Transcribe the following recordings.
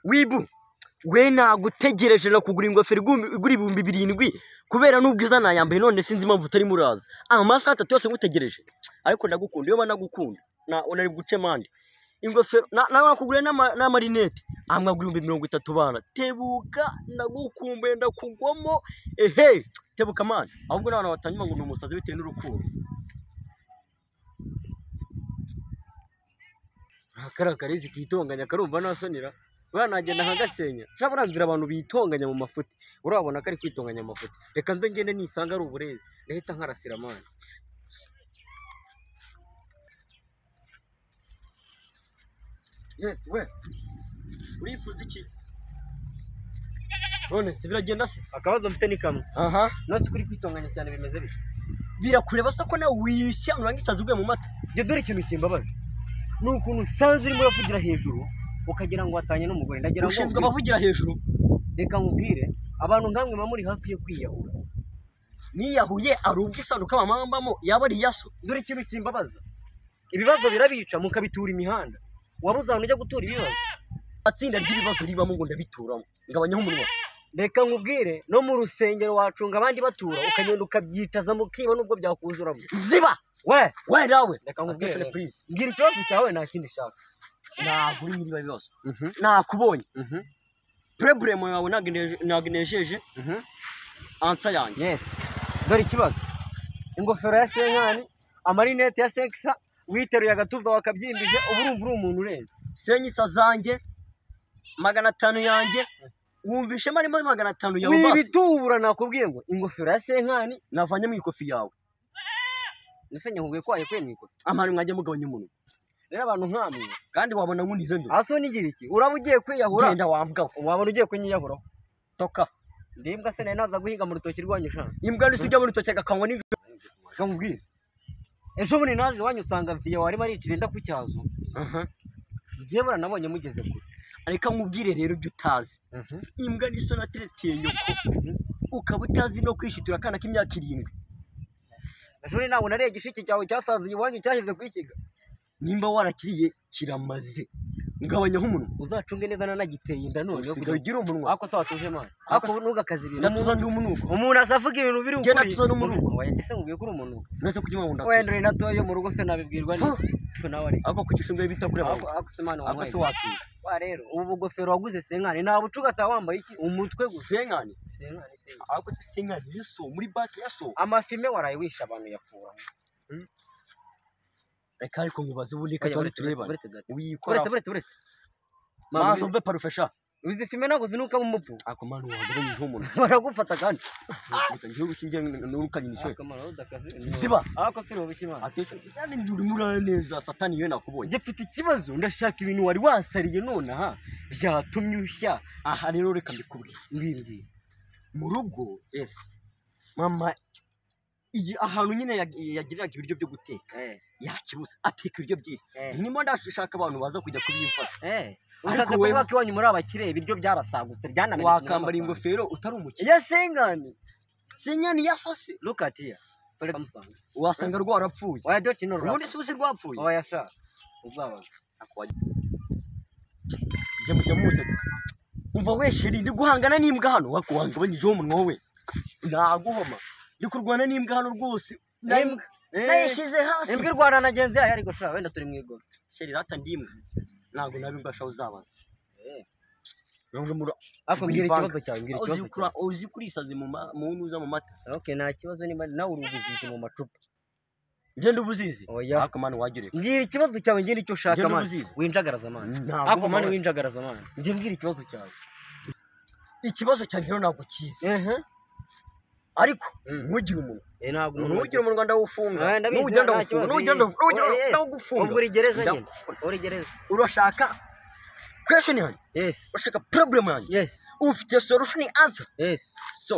wibu we nagutegereje no kugura ingofero igura 7,000 kubera n'ubwiza nayambaye none sinzi impamvu utari muraza amasaha 3 yose ngutegereje ariko ndagukunda iyo banagukunda unari guce mande ingofero nawe nakugure n'amarinete amwagura 30 bana tebuka nagukumbuye ndakugwamo tebuka man ahubwo n'abantu batanyuma ngo n'umusazi bitewe n'urukundo akarakarezi kitonganya karumva nasonira banagenda nkagasenya shaburanzira abantu bitonganya mu mafuti urabona ko ari kwitonganya mu mafuti reka nze ngende nisanga ari uburezi leta nkarasira amana yes we urifuza iki none si biragenda se akabazo mfite ni kamwe nose kuri kwitonganya cyane bimeze bite birakureba se ko nawe wishyanga urangisaza uguye mu mata je dore ikintu kimbabaje nukuntu sanze urimo yavugira hejuru ukagira ngo watanye n'umugore ndagira ngo ushinzwe abavugira hejuru reka nkubwire abantu nkamwe muri hafi yo kwiyahura niyahuye ari ubwisanuka amamambamo yaba ari yaso dore ikintu kimbabaza ibibazo birabica mukabitura imihanda wabuze abantu ujya gutura ibibazo atsinda ry'ibibazo ribamo ngo ndabituramo ngabanyaho umunwa reka nkubwire no mu rusengero wacunga abandi batura ukagenda ukabyitaza mukiba nubwo byakuzuramo ziba we nawe reka nkubwire please ngira ikibazo cyawe nta kindi shaka naguri niba bibazo nakubonye problem yawe naginejeje ansa yanjye yes dore ikibazo ingofero ya senkani amarinete ya sexa witeruye agatuza wakabyimbije urumva uri umuntu urenze senyisa zanjye 500 yanjye wumvishe marimo 500 yawe basi wibitubura nakubwiye ngo ingofero ya senkani navanye mu ikofi yawe nisenya nkubwiye kwaye kwemye ikofi amari mwajye mugabanya umuntu rero abantu nkamwe kandi wabona nkundize ndo aso nigira iki uraba ugiye kwiyahura genda wambwa wabona ugiye kunyiyahura toka ndimbwa se naza guhiga mu rutoki rwanyu sha imbwa nisujya mu rutoki agakangwa ni nkubwiye ejo buni naje wanyu usanga viye wari maricira inda ku cyazo ngiye bura nabonye mugeze kure ariko nkubwire rero ibyo utazi imbwa niso natereteye yoko ukaba utazi no kwishitura kana k'imyaka 7 ejo ni nawe narege ishiki cyawe cyasaziye wanyu cyaheze kwikiga nimba warakiriye kiramaze ngabanya nk'umuntu uzacunge neza nanagiteye inda none ugira umunwa ako sawa tuje man ako ntugakazi ibintu natuza ndi umunuko umuntu asavuga ibintu biri ukuri natuza n'umunuko wayagise nguye kuri umuntu nese kujima ngo ndakora wenda natoye mu rugo se nabibwirwa ni nawe ari ako kugishimbe bita kure ako semana wamwe ako waki wa rero ubu gofero waguze senkani nta bucuga atawambaye iki umutwe gusenkani senkani ako senkani yeso muri baki yaso amafime waraye wisha abantu yakura reka ariko nkubaze ubundi katwari tureba wikora buretse mama mve parufesha uzi filme nako zinuka mu mupfu ako manu waje n'umuntu baragufata kandi ngiye gukinje n'urukanye nishoye akamaro udakaze ziba ako siro bikimana atesho kandi nduri murana neza satani yewe nakubonye gifite ikibazo ndashaka ibintu wari wasariye none byatumye ushya aha rero reka mbikubwire mbibwire mu rugo yes mama ahantu nyine yagiriraga ibiryo byo guteka yakibuze ateka ibiryo bye nimo ndashaka abantu baza kujya kubimfasha ushatse kuvuga ko iwanyu muri abakire ibiryo byarasagutse byanamenye wakambara ingofero utari umukire yasengani senyani yasose look at here wasanga rwarapfuye oya doki no rwa ubundi suzi rwapfuye oya sha uzabaga akwaje je mute umva wesheri ndi guhangana n'imbwa hano wakuhanga banyijeho umunwa wowe naguhoma ndi kurwana n'imbwa hano rwose nayishize hasi imbwa irwana nagenzi yayo ariko sha wenda turi mwigoro sheri rata ndimwe ntago nabimbwa sha uzabaza nubwo muri akubwira ikibazo cyawe ngira ikibazo uzi kurisaze mu ntuza mu mata okay nta kibazo niba nawe urubuzizi mu macupa ngende ubuzizi ako mani wagire ngira ikibazo cyawe ngende icyo ushaka mani winjagaraza mani ako mani winjagaraza mani ngiye mbwira ikibazo cyawe ikibazo cyanjye rero ntabwo kizi ariko ntugire umuntu ntabwo ntugire umuntu ndawufunga n'ugenda gufunga n'ugenda gufunga ubwo urigereza nyine urigereza urashaka question yanjye yes urashaka problem yanjye yes ufite solution answer yes so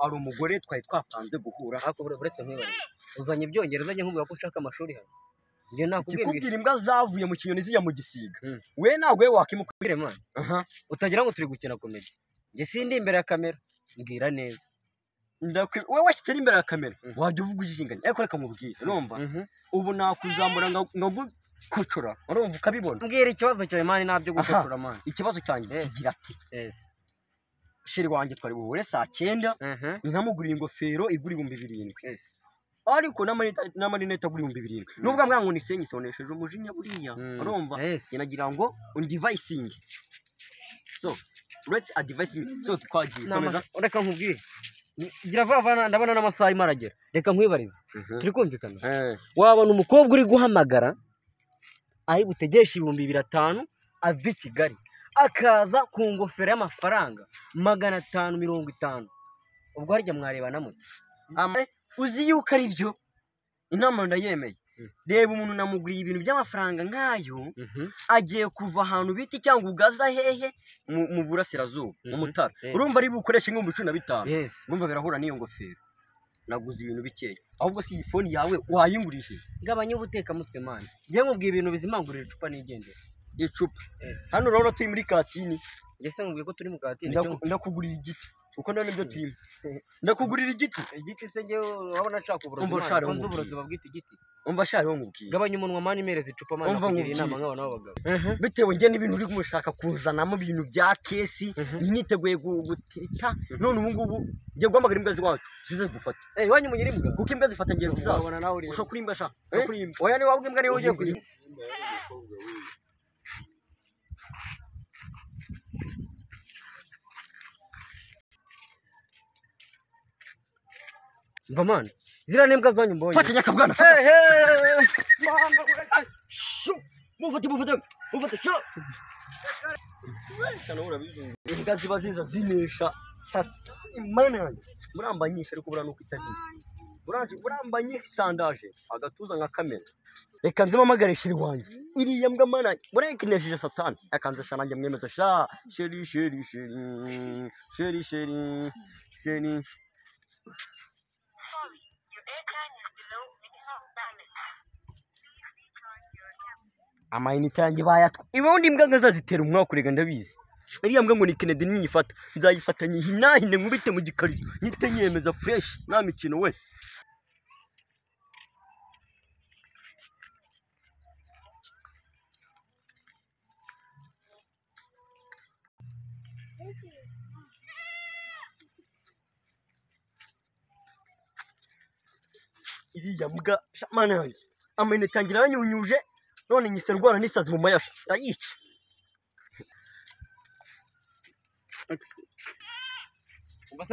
ari umugore twari twapanze guhura hako buretse nk'ibare uzanye ibyongereza njye nkubwira ko ushaka amashuri hano nge nakubwira imbwa zavuye mu kinyoni zijya mu gisiga we ntabwo we wakimukubwire man utagira ngo turi gukina comedy nge sindi imbere ya kamera mbwira neza wowe washyitse imbere ya kamera wajya uvuga ujinganye ariko reka mubwire urumva ubu nakuzambura kocora urumva ukabibona mbwira ikibazo cyawe mani nabyo gukocora mani ikibazo cyanjye kigira ati sheri wanjye twari buhure saa 9 nkamugurira ingofero igura 7,000 ariko n'amarinete agura 7,000 nubwo ambwira ngo nisenye isonesheje umujinya buriya urumva yanagira ngo undivicinge so let's advise so twagiye komeza reka nkubwire gira vuba ndabona n'amasaha imaragera reka nkwibarize turi kumvikana wabona umukobwa uri guhamagara ari butegesha 2,500 ava i Kigali akaza ku ngofero y'amafaranga 550 ubwo harya mwarebana mute uzi yuko ari byo inama ndayemeye reba umuntu namuguriye ibintu by'amafaranga nkayo agiye kuva ahantu biti cyangwa ugaza hehe mu burasirazuba mu Mutara urumva ari bukoresha nk'ibihumbi 15 urumva birahura n'iyo ngofero naguze ibintu bikeya ahubwo si phone yawe wayingurishije gabanya ubuteka mutwe mani ngiye nkubwiye ibintu bizimangurira icupa n'igendera icupa hano urabona turi muri katini ngese nkubwiye ko turi mu katini ndakugurira igiti uko none byo turimo ndakugurira igiti se ngewe urabona nshaka uburozi konzo uburozi babwita igiti umva shari wo ngubwiye gabanya umunwa mani mereza icupa mani nakugira inama nk'abana b'abagabo bitewe nge n'ibintu uri kumushaka kuzanamo ibintu bya kesi niteguye gutita none ubu ngubu ngiye guhamagara imbwa ziwacu zize gufata wanyu munyira imbwa kuko imbwa zifata ngenzi zabo usho kuri imbwa sha oya ni wabwe imbwa niwe ugiye kuri mva mani zira nembwa zanyu mbonye fata nyakabwana mufate sho imbwa ziba ziza zinesha imana yanjye murambanyisha ariko bura nuko itagize murambanyisha sandaje agatuza nka kamera reka nzimamagare shiri wanjye iriya mbwa mana murekinesheje satani akanze shananjye mwemeza sha sheri amayinite yanjye bayatwa ibundi mbwa ngazazitera umwaka urega ndabizi iriya mbwa ngo ni Kennedy niyifata nzayifata nyihinahine nkubite mu gikarito nyite nyemeza fresh nta mikino we iriya mbwa mana yanjye amayinite yanjye aranyunyuje none nyise ndwara n'isazi mu mayasha ndayica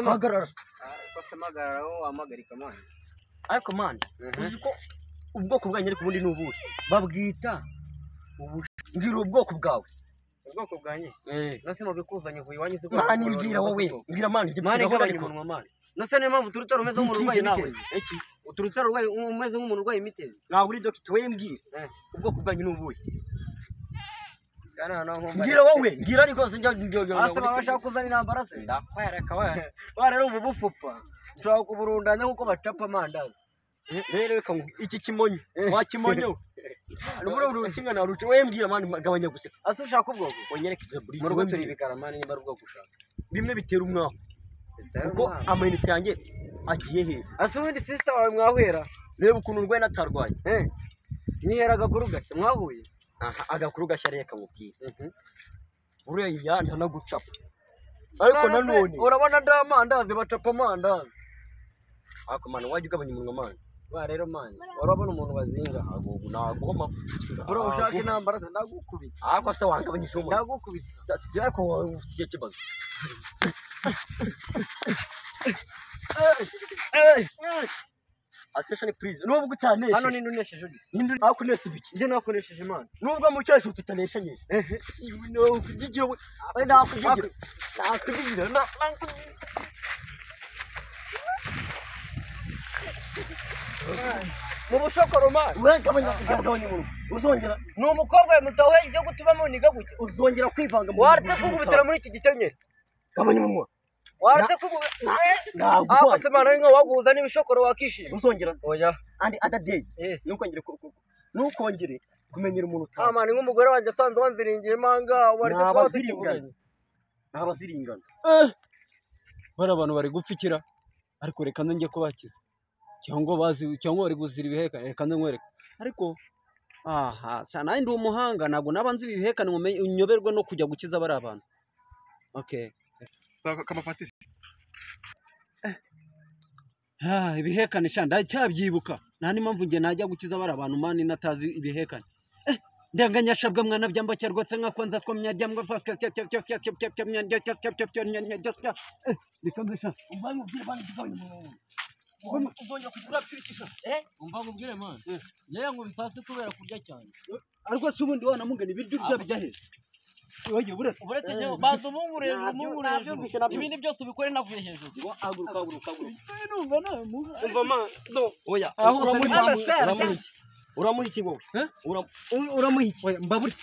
hagarara wamagarika mani ariko mani uzi ko ubwoko bwanyu ariko ubundi ni ubuhe babwita mbwira ubwoko bwawe ubwoko bwanyu nase mubikuzanye vuye wanyu se mani mbwira wowe mbwira mani mani gabanya umunwa mani nase niyo mpamvu turutse rumeze nk'umuntu urwaye nawe uturutse umeze nk'umuntu urwaye imitezi ntabwo uri dogita we mbwira ubwoko bwanyu ni ubuhe mbwira wowe mbwira ariko sinjya bashaka kuzana intambara se ndakwereka we rero ubu bufupa ushobora kuburundanya nk'uko bacapa amandazi rero reka ngo iki kimonyo wakimonyo n'uburo urutsinga na ruce we mbwira mani gabanya guseka ase ushaka ubwoko onyereke izo buri mu rugo turi ibikara mani niba ari ubwoko ushaka bimwe bitera umwaho kuko amayinite yanjye agiye he ase ubundi sister wawe mwahwera reba ukuntu urwaye natarwaye nihera agakuru gashya mwahuye agakuru gashya reka nkubwire uriya ntanagucapa ariko nanone urabona ndamandazi bacapa amandazi ariko mani wajya ugabanya umunwa mani wa rero mani urabona umuntu bazinga nagoma bro ushaka intambara se ndagukubita ariko se wangabanyije umuntu ndagukubita ariko ufite ikibazo attention please nubwo utaneshe hano ninde unesheje uri ninde akuneshe biki nje nakoresheje imana nubwo mu cyasho tutanesheje no kugigira we nakugigira mu bushokoro mani wegabanya mu uzongera ni umukobwa mutawe ibyo gutubamo niga gutya uzongera kwivanga mu warate kugubitira muri iki gikenyeri gabanya umunwa warate kugubitira se mana inka waguza n'ibishokoro wakishima uzongera oya and other day nukongere kumenyera umuntu utazi mani nk'umugore wanjye asanzwe wanziringiye manga warite twaziringana n'abaziringana bari abantu bari gupfikira ariko reka njye kubakiza cyangwa bari guzira ibiheka reka nkwereka ariko aha cyane ndi umuhanga ntabwo nabanze ibihekane unyoberwe no kujya gukiza bari abantu. Okay. Kamafatire. Ibihekane sha ndacyabyibuka. Nta n'impamvu nge najya gukiza bari abantu mani natazi ibihekane. Ndanganyashabwa mwana byamba cyarwatse nka kwanza ko myaryamwa faska uzongera kugura pirikisha umva mubwire man yewe ngo bisase kubera kurya cyane ariko se ubundi wana mugana ibiryo urya bijya he oye buretse bazo mumure ibindi byose ubikore navuye hejuru ngo aguruka numva namu umva man no oya uramuha iki wowe uramuha iki mbaburi